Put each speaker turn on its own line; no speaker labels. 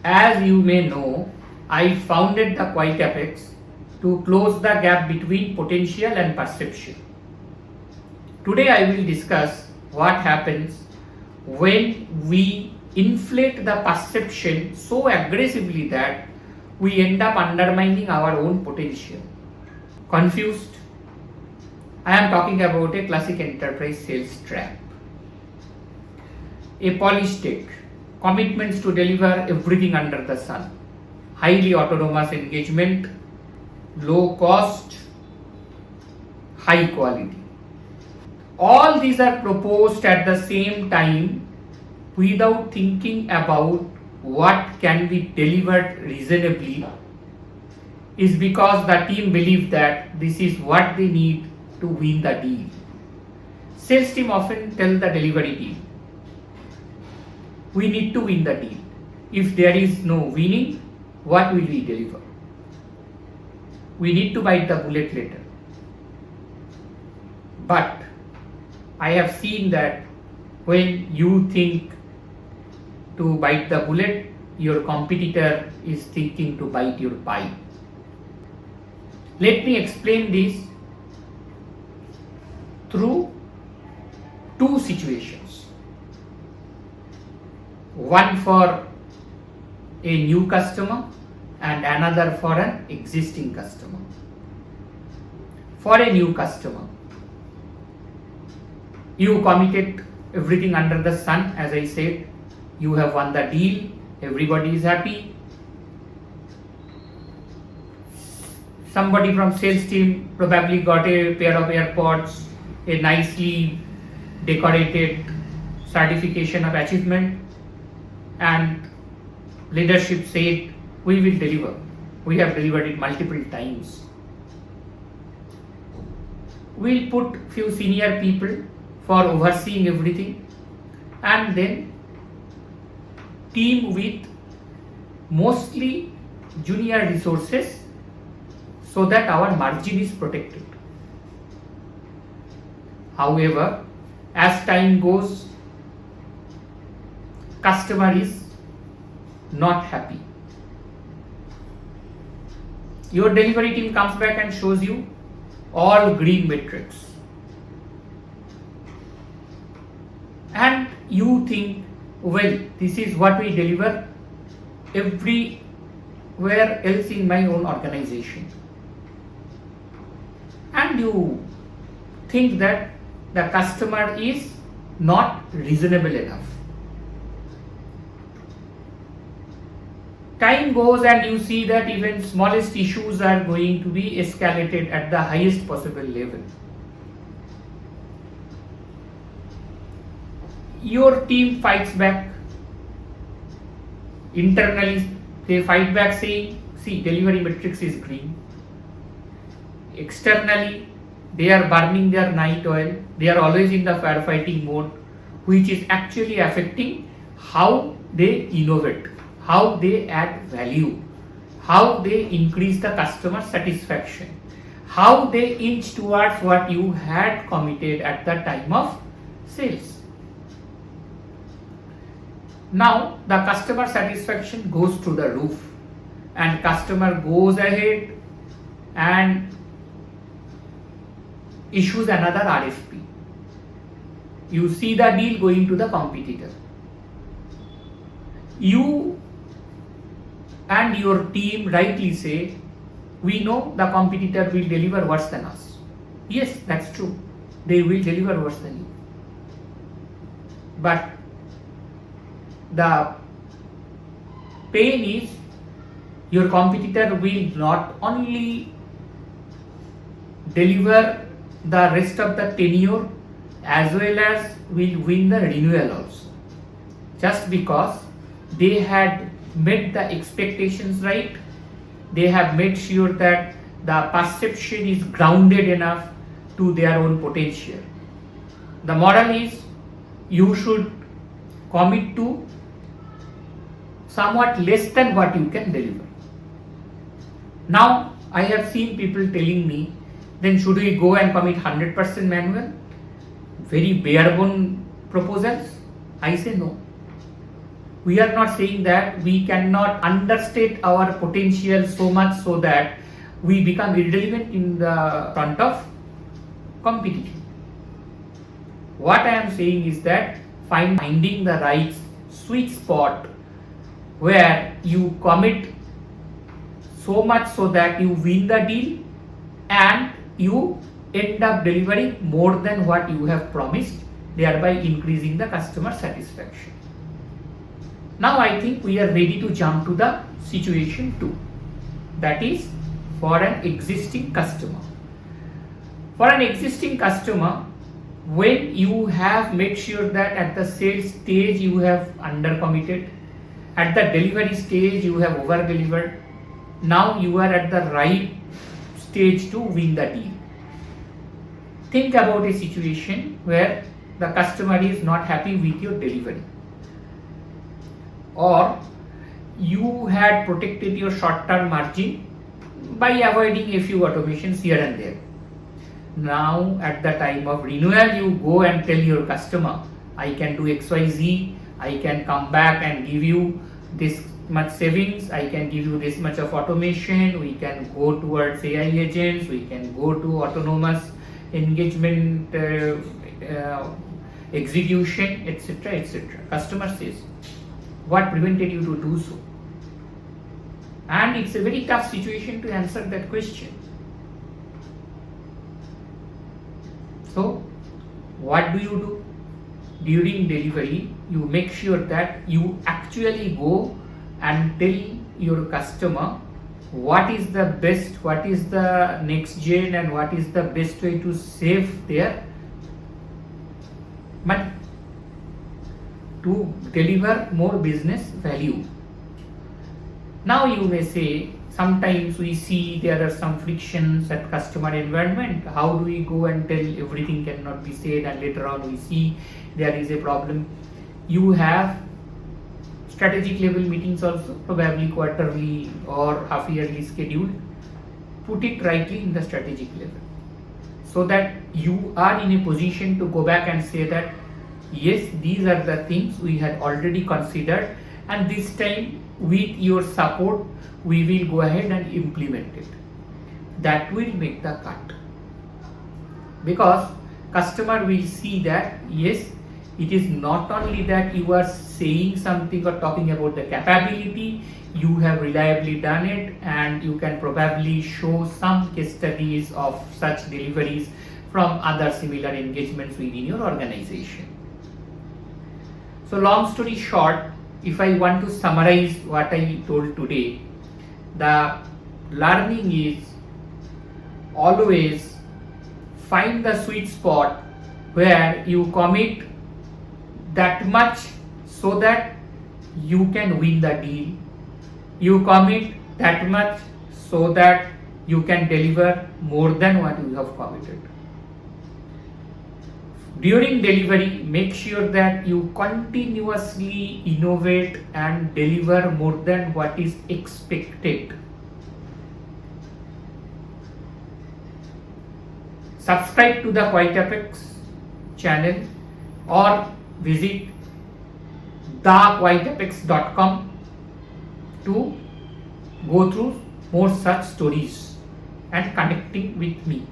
As you may know, I founded the QuietApex to close the gap between potential and perception. Today I will discuss what happens when we inflate the perception so aggressively that we end up undermining our own potential. Confused? I am talking about a classic enterprise sales trap. A polished tech, commitments to deliver everything under the sun, highly autonomous engagement, low cost, high quality. All these are proposed at the same time without thinking about what can be delivered reasonably, is because the team believes that this is what they need to win the deal. Sales team often tell the delivery team, we need to win the deal. If there is no winning, what will we deliver? We need to bite the bullet later. But I have seen that when you think to bite the bullet, your competitor is thinking to bite your pie. Let me explain this through two situations. One for a new customer and another for an existing customer. For a new customer, you committed everything under the sun, as I said, you have won the deal, everybody is happy. Somebody from sales team probably got a pair of AirPods, a nicely decorated certification of achievement, and leadership said, we will deliver. We have delivered it multiple times. We'll put few senior people for overseeing everything, and then team with mostly junior resources so that our margin is protected. However, as time goes, customer is not happy. Your delivery team comes back and shows you all green metrics. And you think, well, this is what we deliver everywhere else in my own organization. And you think that the customer is not reasonable enough. Time goes and you see that even smallest issues are going to be escalated at the highest possible level. Your team fights back. Internally, they fight back saying, see, delivery metrics is green. Externally, they are burning their night oil. They are always in the firefighting mode, which is actually affecting how they innovate, how they add value, how they increase the customer satisfaction, how they inch towards what you had committed at the time of sales. Now the customer satisfaction goes through the roof, and customer goes ahead and issues another RFP. You see the deal going to the competitor. You and your team rightly say, we know the competitor will deliver worse than us. Yes, that's true. They will deliver worse than you. But the pain is your competitor will not only deliver the rest of the tenure as well as will win the renewal also. Just because they had met the expectations right, they have made sure that the perception is grounded enough to their own potential. The moral is you should commit to somewhat less than what you can deliver. Now, I have seen people telling me, then should we go and commit 100% manual? Very bare bone proposals? I say no. We are not saying that we cannot understate our potential so much so that we become irrelevant in the front of competition. What I am saying is that finding the right sweet spot where you commit so much so that you win the deal and you end up delivering more than what you have promised, thereby increasing the customer satisfaction. Now I think we are ready to jump to the situation 2, that is for an existing customer. For an existing customer, when you have made sure that at the sales stage you have undercommitted, at the delivery stage you have over-delivered, now you are at the right stage to win the deal. Think about a situation where the customer is not happy with your delivery, or you had protected your short-term margin by avoiding a few automations here and there. Now at the time of renewal, you go and tell your customer, I can do XYZ, I can come back and give you this much savings, I can give you this much of automation, we can go towards AI agents, we can go to autonomous engagement execution, etc., etc. Customer says, what prevented you to do so? And it's a very tough situation to answer that question. So, what do? During delivery, you make sure that you actually go and tell your customer what is the best, what is the next gen, and what is the best way to save their money to deliver more business value. Now you may say, sometimes we see there are some frictions at customer environment. How do we go and tell everything cannot be said, and later on we see there is a problem? You have strategic level meetings also, probably quarterly or half yearly scheduled. Put it rightly in the strategic level so that you are in a position to go back and say that yes, these are the things we had already considered, and this time with your support we will go ahead and implement it. That will make the cut, because customer will see that yes, it is not only that you are saying something or talking about the capability, you have reliably done it, and you can probably show some case studies of such deliveries from other similar engagements within your organization. So long story short, if I want to summarize what I told today, the learning is always find the sweet spot where you commit that much so that you can win the deal. You commit that much so that you can deliver more than what you have committed. During delivery, make sure that you continuously innovate and deliver more than what is expected. Subscribe to the QuietApex channel or visit thequietepex.com to go through more such stories and connecting with me.